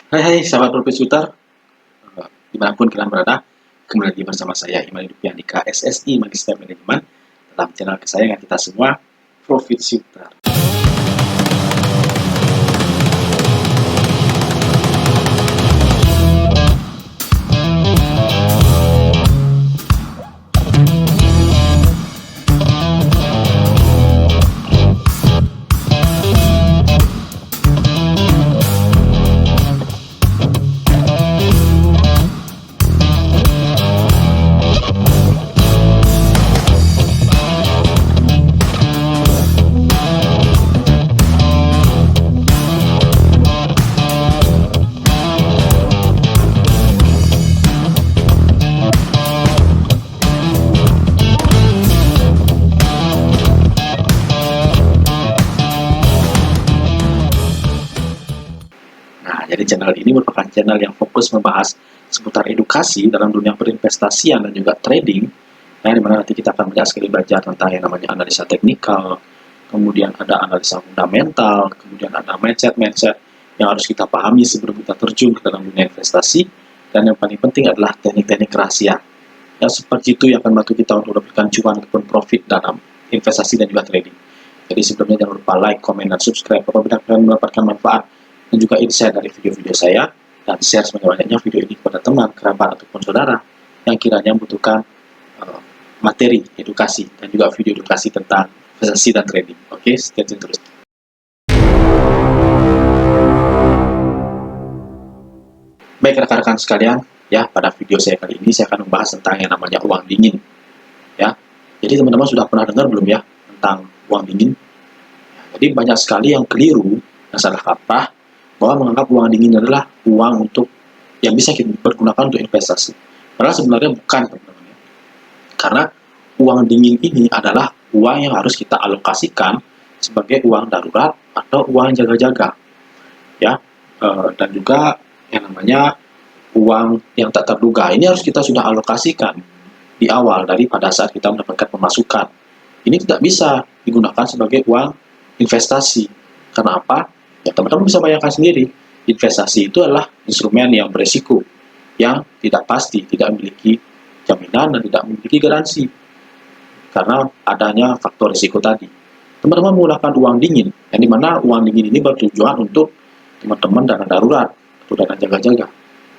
Hai hai sahabat Profit Shooter, dimanapun kalian berada, kembali lagi bersama saya Iman Hidup Andika SSI Magister Manajemen dalam channel kesayangan kita semua, Profit Shooter. Nah, jadi channel ini merupakan channel yang fokus membahas seputar edukasi dalam dunia berinvestasian dan juga trading, nah, dimana nanti kita akan banyak sekali belajar tentang yang namanya analisa teknikal, kemudian ada analisa fundamental, kemudian ada mindset-mindset yang harus kita pahami sebelum kita terjun ke dalam dunia investasi, dan yang paling penting adalah teknik-teknik rahasia. Yang seperti itu yang akan membantu kita untuk mendapatkan cuan ataupun profit dalam investasi dan juga trading. Jadi sebelumnya jangan lupa like, comment, dan subscribe apabila kalian mendapatkan manfaat dan juga insight dari video-video saya, dan share sebanyak-banyaknya video ini kepada teman, kerabat, ataupun saudara yang kiranya membutuhkan materi edukasi dan juga video edukasi tentang investasi dan trading. Oke, stay tune terus. Baik rekan-rekan sekalian, ya pada video saya kali ini saya akan membahas tentang yang namanya uang dingin. Ya, jadi teman-teman sudah pernah dengar belum ya tentang uang dingin? Jadi banyak sekali yang keliru dan salah kaprah bahwa menganggap uang dingin adalah uang untuk yang bisa kita pergunakan untuk investasi. Padahal sebenarnya bukan, teman-teman. Karena uang dingin ini adalah uang yang harus kita alokasikan sebagai uang darurat atau uang jaga-jaga, ya, dan juga yang namanya uang yang tak terduga. Ini harus kita sudah alokasikan di awal pada saat kita mendapatkan pemasukan. Ini tidak bisa digunakan sebagai uang investasi. Karena apa? Ya, teman-teman bisa bayangkan sendiri, investasi itu adalah instrumen yang beresiko, yang tidak pasti, tidak memiliki jaminan dan tidak memiliki garansi. Karena adanya faktor risiko tadi. Teman-teman menggunakan uang dingin, yang dimana uang dingin ini bertujuan untuk teman-teman dana darurat atau dana jaga-jaga.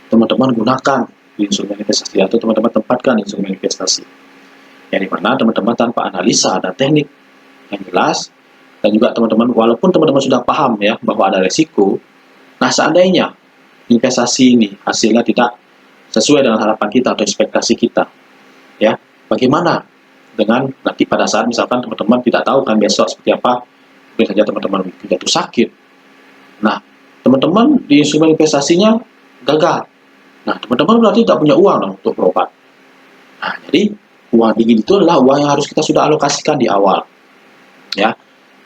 Teman-teman gunakan di instrumen investasi atau teman-teman tempatkan di instrumen investasi. Yang dimana teman-teman tanpa analisa dan teknik yang jelas, dan juga teman-teman, walaupun teman-teman sudah paham ya bahwa ada resiko, nah seandainya investasi ini hasilnya tidak sesuai dengan harapan kita atau ekspektasi kita, ya bagaimana dengan nanti pada saat misalkan teman-teman tidak tahu kan besok seperti apa, mungkin saja teman-teman jatuh sakit, nah teman-teman di instrumen investasinya gagal, nah teman-teman berarti tidak punya uang dong untuk berobat. Nah jadi uang dingin itu adalah uang yang harus kita sudah alokasikan di awal, ya.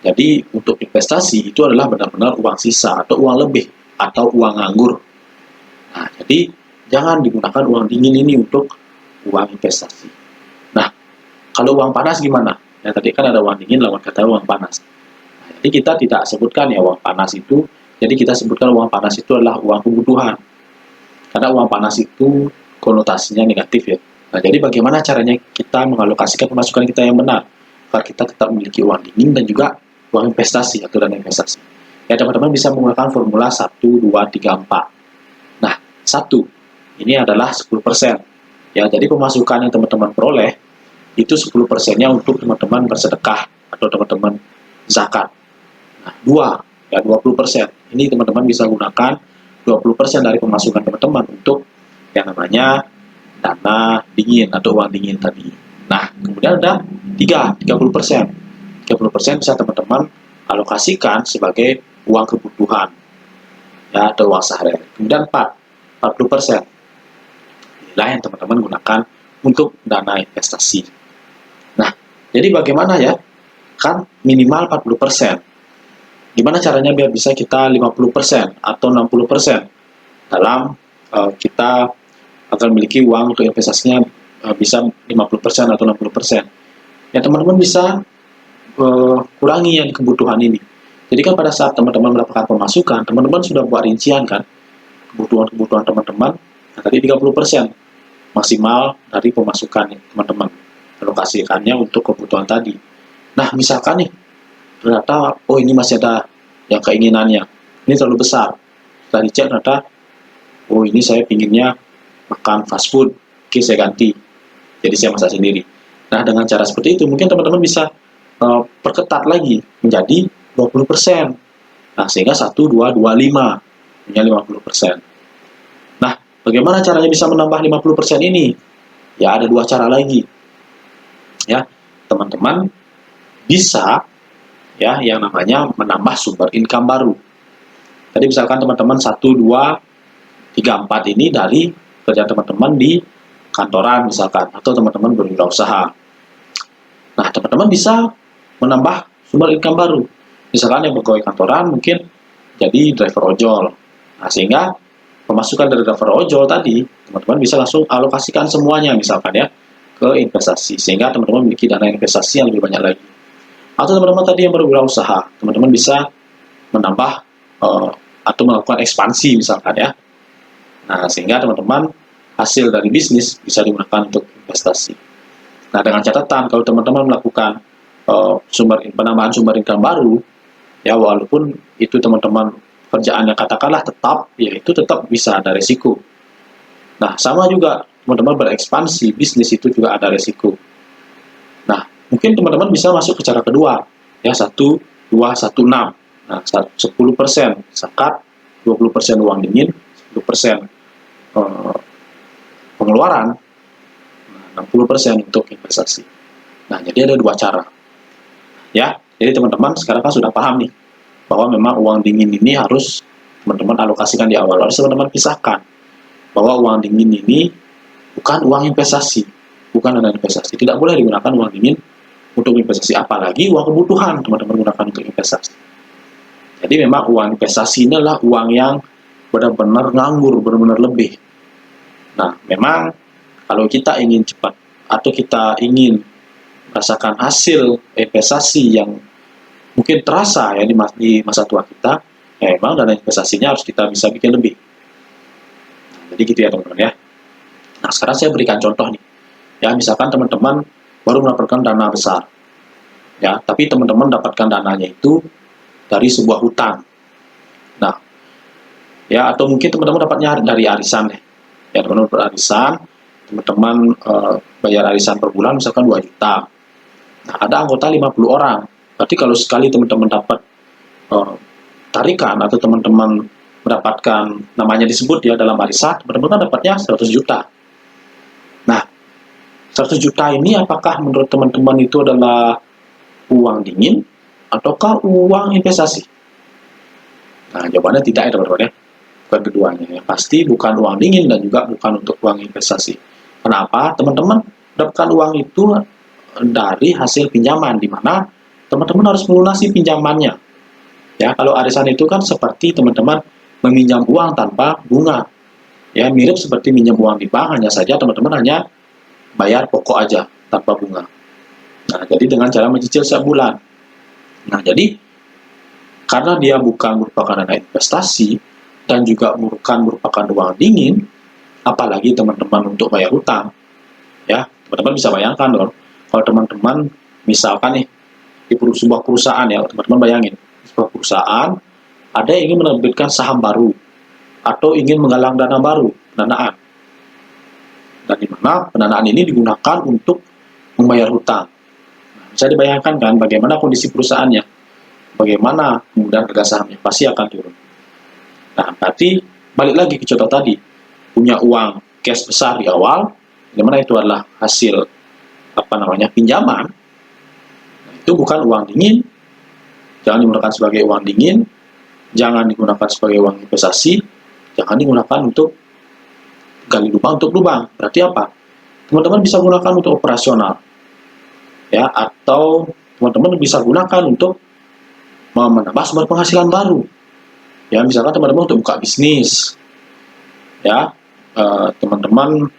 Jadi untuk investasi itu adalah benar-benar uang sisa atau uang lebih atau uang nganggur. Nah, jadi jangan digunakan uang dingin ini untuk uang investasi. Nah, kalau uang panas gimana? Ya tadi kan ada uang dingin lawan kata uang panas. Nah, jadi kita tidak sebutkan ya uang panas itu. Jadi kita sebutkan uang panas itu adalah uang kebutuhan. Karena uang panas itu konotasinya negatif ya. Nah, jadi bagaimana caranya kita mengalokasikan pemasukan kita yang benar agar kita tetap memiliki uang dingin dan juga uang investasi atau dana investasi. Ya, teman-teman bisa menggunakan formula 1, 2, 3, 4. Nah, 1, ini adalah 10%. Ya, jadi pemasukan yang teman-teman peroleh, itu 10%-nya untuk teman-teman bersedekah atau teman-teman zakat. Nah, 2, ya 20%. Ini teman-teman bisa gunakan 20% dari pemasukan teman-teman untuk yang namanya dana dingin atau uang dingin tadi. Nah, kemudian ada 30%. 30% bisa teman-teman alokasikan sebagai uang kebutuhan ya atau uang sehari-hari. Kemudian 40%. Inilah yang teman-teman gunakan untuk dana investasi. Nah, jadi bagaimana ya? Kan minimal 40%. Gimana caranya biar bisa kita 50% atau 60% dalam kita akan memiliki uang untuk investasinya bisa 50% atau 60%. Ya teman-teman bisa kurangi yang kebutuhan ini. Jadi kan pada saat teman-teman mendapatkan pemasukan, teman-teman sudah buat rincian kan, kebutuhan teman-teman. Nah, tadi 30% maksimal dari pemasukan teman-teman, alokasikannya untuk kebutuhan tadi. Nah, misalkan nih, ternyata, oh ini masih ada yang keinginannya, ini terlalu besar. Setelah dicek ternyata, oh ini saya pinginnya makan fast food, oke saya ganti, jadi saya masak sendiri. Nah, dengan cara seperti itu, mungkin teman-teman bisa perketat lagi menjadi 20%. Nah, sehingga 1, 2, 2, 5, punya 50%. Nah, bagaimana caranya bisa menambah 50% ini? Ya, ada 2 cara lagi. Ya, teman-teman bisa ya yang namanya menambah sumber income baru. Tadi misalkan teman-teman 1, 2, 3, 4 ini dari kerja teman-teman di kantoran misalkan, atau teman-teman berwirausaha. Nah, teman-teman bisa menambah sumber income baru. Misalkan yang pegawai kantoran mungkin jadi driver ojol. Nah, sehingga pemasukan dari driver ojol tadi, teman-teman bisa langsung alokasikan semuanya misalkan ya ke investasi, sehingga teman-teman memiliki dana investasi yang lebih banyak lagi. Atau teman-teman tadi yang berwirausaha, teman-teman bisa menambah atau melakukan ekspansi misalkan ya. Nah, sehingga teman-teman hasil dari bisnis bisa digunakan untuk investasi. Nah, dengan catatan kalau teman-teman melakukan penambahan sumber income baru, ya walaupun itu teman-teman kerjaannya katakanlah tetap, ya itu tetap bisa ada resiko. Nah, sama juga teman-teman berekspansi, bisnis itu juga ada resiko. Nah, mungkin teman-teman bisa masuk ke cara kedua, ya 1, 2, 1, 6. Nah, 10% zakat, 20% uang dingin, 10% pengeluaran, 60% untuk investasi. Nah, jadi ada 2 cara. Ya, jadi teman-teman sekarang kan sudah paham nih, bahwa memang uang dingin ini harus teman-teman alokasikan di awal. Harus teman-teman pisahkan, bahwa uang dingin ini bukan uang investasi, bukan dana investasi. Tidak boleh digunakan uang dingin untuk investasi, apalagi uang kebutuhan teman-teman gunakan untuk investasi. Jadi memang uang investasi ini adalah uang yang benar-benar nganggur, benar-benar lebih. Nah, memang kalau kita ingin cepat atau kita ingin merasakan hasil investasi yang mungkin terasa ya di masa tua kita, ya memang dana investasinya harus kita bisa bikin lebih. Nah, jadi gitu ya teman-teman ya. Nah, sekarang saya berikan contoh nih. Ya, misalkan teman-teman baru mendapatkan dana besar. Ya, tapi teman-teman dapatkan dananya itu dari sebuah hutang. Nah, ya atau mungkin teman-teman dapatnya dari arisan deh. Ya, teman-teman berarisan, teman-teman bayar arisan per bulan misalkan 2 juta. Nah, ada anggota 50 orang. Berarti kalau sekali teman-teman dapat tarikan atau teman-teman mendapatkan namanya disebut ya dalam arisan, teman-teman kan dapatnya 100 juta. Nah, 100 juta ini apakah menurut teman-teman itu adalah uang dingin ataukah uang investasi? Nah, jawabannya tidak ya teman-teman ya. Bukan keduanya. Yang pasti bukan uang dingin dan juga bukan untuk uang investasi. Kenapa? Teman-teman dapatkan uang itu dari hasil pinjaman, di mana teman-teman harus melunasi pinjamannya. Ya, kalau arisan itu kan seperti teman-teman meminjam uang tanpa bunga. Ya, mirip seperti minjam uang di bank, hanya saja teman-teman hanya bayar pokok aja tanpa bunga. Nah, jadi dengan cara mencicil setiap bulan. Nah, jadi karena dia bukan merupakan dana investasi dan juga bukan merupakan uang dingin, apalagi teman-teman untuk bayar hutang, ya teman-teman bisa bayangkan dong, kalau teman-teman misalkan nih di sebuah perusahaan ya, teman-teman bayangin sebuah perusahaan ada yang ingin menerbitkan saham baru atau ingin menggalang dana baru, pendanaan, dan di mana pendanaan ini digunakan untuk membayar hutang. Nah, bisa dibayangkan kan bagaimana kondisi perusahaannya, bagaimana kemudian harga sahamnya pasti akan turun. Nah, berarti balik lagi ke contoh tadi, punya uang cash besar di awal, di mana itu adalah hasil pinjaman, nah, itu bukan uang dingin, jangan digunakan sebagai uang dingin, jangan digunakan sebagai uang investasi, jangan digunakan untuk gali lubang untuk lubang. Berarti apa? Teman-teman bisa gunakan untuk operasional, ya, atau teman-teman bisa gunakan untuk menambah sumber penghasilan baru. Ya, misalkan teman-teman untuk buka bisnis, ya, teman-teman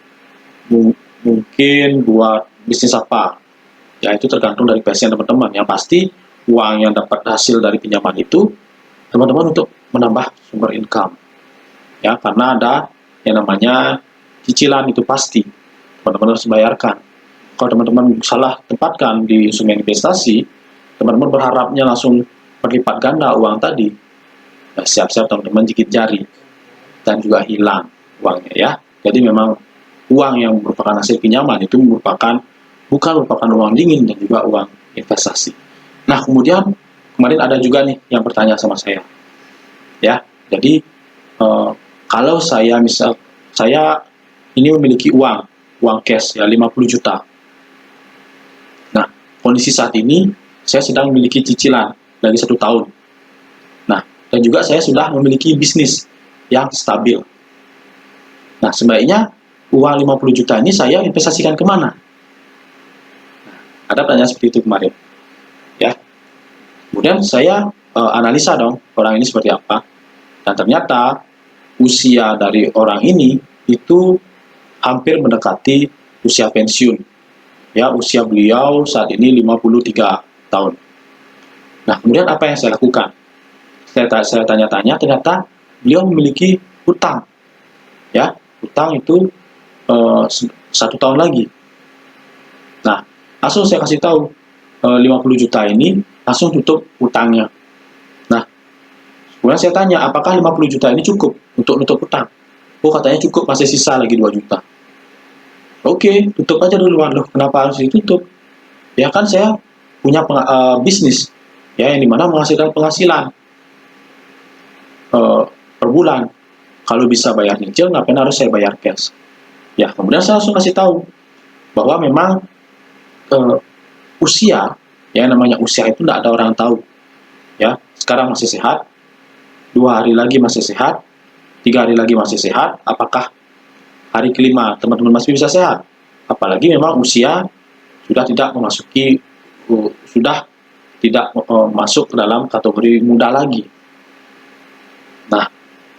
mungkin buat bisnis apa, ya itu tergantung dari passion teman-teman. Yang pasti uang yang dapat hasil dari pinjaman itu teman-teman untuk menambah sumber income, ya, karena ada yang namanya cicilan, itu pasti teman-teman harus bayarkan. Kalau teman-teman salah tempatkan di instrumen investasi, teman-teman berharapnya langsung berlipat ganda uang tadi, ya siap-siap teman-teman gigit jari dan juga hilang uangnya ya. Jadi memang uang yang merupakan hasil pinjaman itu bukan merupakan uang dingin dan juga uang investasi. Nah, kemudian kemarin ada juga nih yang bertanya sama saya, ya. Jadi kalau saya ini memiliki uang cash ya 50 juta. Nah, kondisi saat ini saya sedang memiliki cicilan lagi 1 tahun. Nah, dan juga saya sudah memiliki bisnis yang stabil. Nah, sebaiknya uang 50 juta ini saya investasikan kemana? Nah, ada pertanyaan seperti itu kemarin. Ya. Kemudian saya analisa dong orang ini seperti apa. Dan ternyata usia dari orang ini itu hampir mendekati usia pensiun. Ya, usia beliau saat ini 53 tahun. Nah, kemudian apa yang saya lakukan? Saya tanya-tanya, ternyata beliau memiliki hutang. Ya, hutang itu 1 tahun lagi. Nah, langsung saya kasih tahu 50 juta ini langsung tutup hutangnya. Nah, kemudian saya tanya, apakah 50 juta ini cukup untuk nutup hutang? Oh, katanya cukup, masih sisa lagi 2 juta. Oke, tutup aja dulu. Loh, kenapa harus ditutup? Ya kan saya punya bisnis, ya, yang dimana menghasilkan penghasilan per bulan. Kalau bisa bayar nyicil, ngapain harus saya bayar cash? Ya, kemudian saya langsung kasih tahu bahwa memang usia, ya namanya usia itu tidak ada orang tahu. Ya, sekarang masih sehat, 2 hari lagi masih sehat, 3 hari lagi masih sehat. Apakah hari kelima teman-teman masih bisa sehat? Apalagi memang usia sudah tidak masuk ke dalam kategori muda lagi. Nah,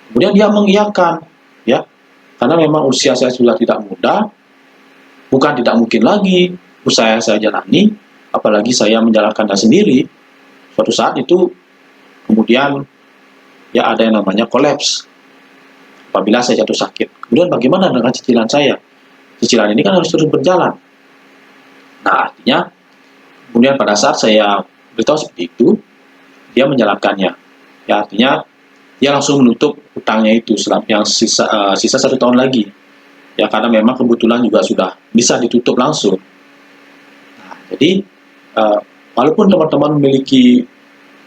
kemudian dia mengiyakan, ya, karena memang usia saya sudah tidak muda, bukan tidak mungkin lagi usaha saya jalani, apalagi saya menjalankannya sendiri. Suatu saat itu kemudian ya ada yang namanya kolaps apabila saya jatuh sakit. Kemudian bagaimana dengan cicilan saya? Cicilan ini kan harus terus berjalan. Nah, artinya kemudian pada saat saya beritahu seperti itu, dia menjalankannya. Ya, artinya dia langsung menutup utangnya itu yang sisa 1 tahun lagi. Ya, karena memang kebetulan juga sudah bisa ditutup langsung. Nah, jadi walaupun teman-teman memiliki,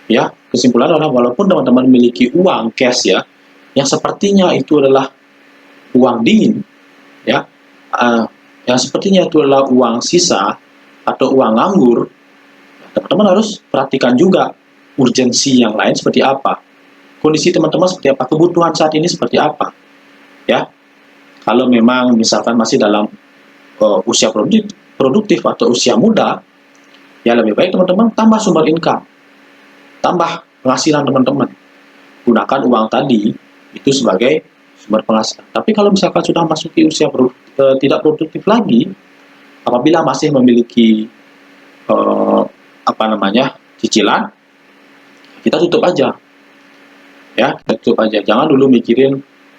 ya, kesimpulan adalah walaupun teman-teman memiliki uang cash ya, yang sepertinya itu adalah uang dingin, ya, yang sepertinya itu adalah uang sisa atau uang nganggur, teman-teman harus perhatikan juga urgensi yang lain seperti apa, kondisi teman-teman seperti apa, kebutuhan saat ini seperti apa, ya. Kalau memang misalkan masih dalam usia produktif atau usia muda, ya lebih baik teman-teman tambah sumber income, tambah penghasilan teman-teman, gunakan uang tadi itu sebagai sumber penghasilan. Tapi kalau misalkan sudah masuki usia tidak produktif lagi, apabila masih memiliki cicilan, kita tutup aja, ya, kita tutup aja. Jangan dulu mikirin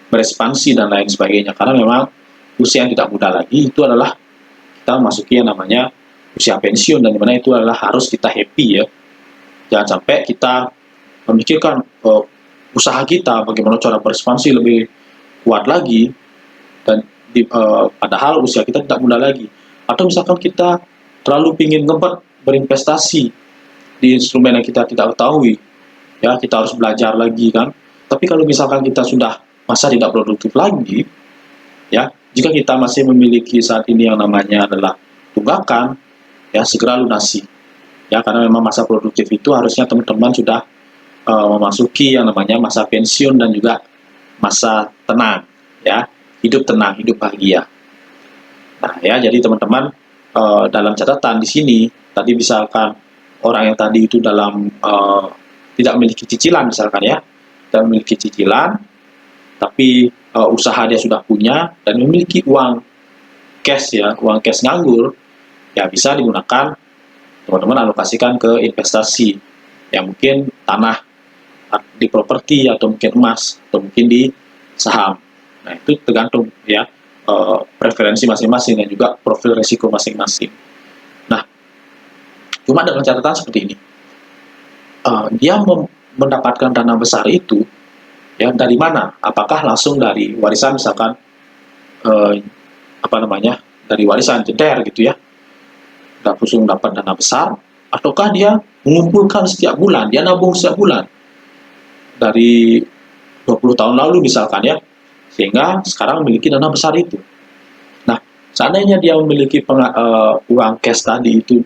berekspansi dan lain sebagainya, karena memang usia yang tidak muda lagi itu adalah kita masuki yang namanya usia pensiun, dan dimana itu adalah harus kita happy, ya. Jangan sampai kita memikirkan usaha kita bagaimana cara berekspansi lebih kuat lagi, dan padahal usia kita tidak muda lagi. Atau misalkan kita terlalu ingin ngebet berinvestasi di instrumen yang kita tidak ketahui, ya, kita harus belajar lagi kan. Tapi kalau misalkan kita sudah masa tidak produktif lagi, ya, jika kita masih memiliki saat ini yang namanya adalah tunggakan, ya, segera lunasi, ya, karena memang masa produktif itu harusnya teman-teman sudah memasuki yang namanya masa pensiun dan juga masa tenang, ya, hidup tenang, hidup bahagia. Nah, ya, jadi teman-teman dalam catatan di sini tadi, misalkan orang yang tadi itu tidak memiliki cicilan, misalkan, ya, tidak memiliki cicilan, tapi usaha dia sudah punya dan memiliki uang cash, ya, uang cash nganggur, ya, bisa digunakan teman-teman alokasikan ke investasi, yang mungkin tanah di properti, atau mungkin emas, atau mungkin di saham. Nah, itu tergantung ya preferensi masing-masing dan juga profil risiko masing-masing. Nah, cuma dengan catatan seperti ini, dia mendapatkan dana besar itu ya dari mana? Apakah langsung dari warisan, misalkan dari warisan jeder gitu ya, langsung dapat dana besar, ataukah dia mengumpulkan setiap bulan, dia nabung setiap bulan dari 20 tahun lalu misalkan ya, sehingga sekarang memiliki dana besar itu. Nah, seandainya dia memiliki uang cash tadi itu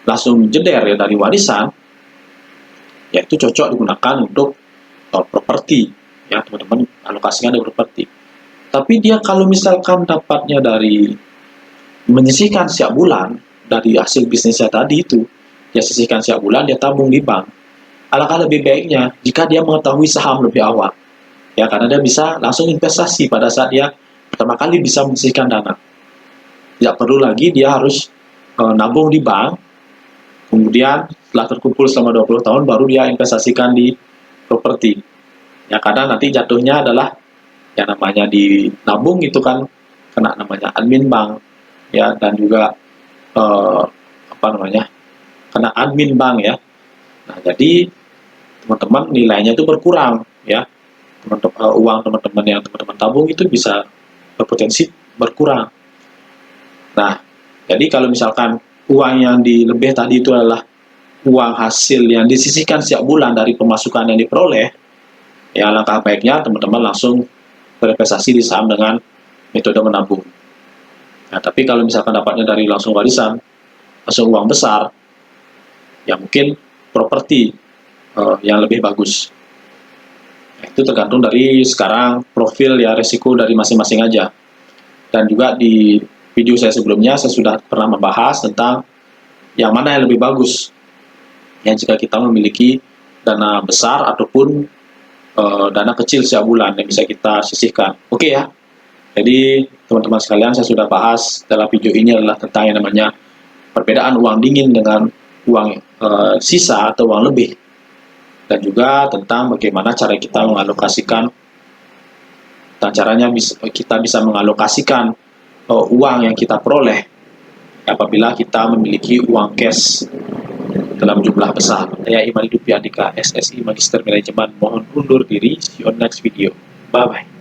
langsung jeder ya dari warisan, ya itu cocok digunakan untuk properti ya, teman-teman alokasikan dari properti. Tapi dia kalau misalkan dapatnya dari menyisihkan setiap bulan dari hasil bisnisnya tadi itu, dia sisihkan setiap bulan, dia tabung di bank. Alangkah lebih baiknya jika dia mengetahui saham lebih awal, ya, karena dia bisa langsung investasi pada saat dia pertama kali bisa menyisihkan dana. Tidak perlu lagi dia harus nabung di bank, kemudian setelah terkumpul selama 20 tahun baru dia investasikan di properti. Ya, karena nanti jatuhnya adalah yang namanya di nabung itu kan kena namanya admin bank ya, dan juga kena admin bank ya. Nah, jadi teman-teman nilainya itu berkurang ya. Uang teman-teman yang teman-teman tabung itu bisa berpotensi berkurang. Nah, jadi kalau misalkan uang yang lebih tadi itu adalah uang hasil yang disisihkan setiap bulan dari pemasukan yang diperoleh, ya langkah baiknya teman-teman langsung berinvestasi di saham dengan metode menabung. Nah, tapi kalau misalkan dapatnya dari langsung warisan, langsung uang besar, ya mungkin properti yang lebih bagus. Nah, itu tergantung dari sekarang profil ya risiko dari masing-masing aja. Dan juga di video saya sebelumnya saya sudah pernah membahas tentang yang mana yang lebih bagus. Ya, jika kita memiliki dana besar ataupun dana kecil setiap bulan yang bisa kita sisihkan. Oke ya. Jadi teman-teman sekalian, saya sudah bahas dalam video ini adalah tentang yang namanya perbedaan uang dingin dengan uang sisa atau uang lebih, dan juga tentang bagaimana cara kita mengalokasikan, dan caranya kita bisa mengalokasikan uang yang kita peroleh apabila kita memiliki uang cash dalam jumlah besar. Saya Imani Dupiandika, SSI Magister Manajemen, mohon undur diri. See you on next video. Bye bye.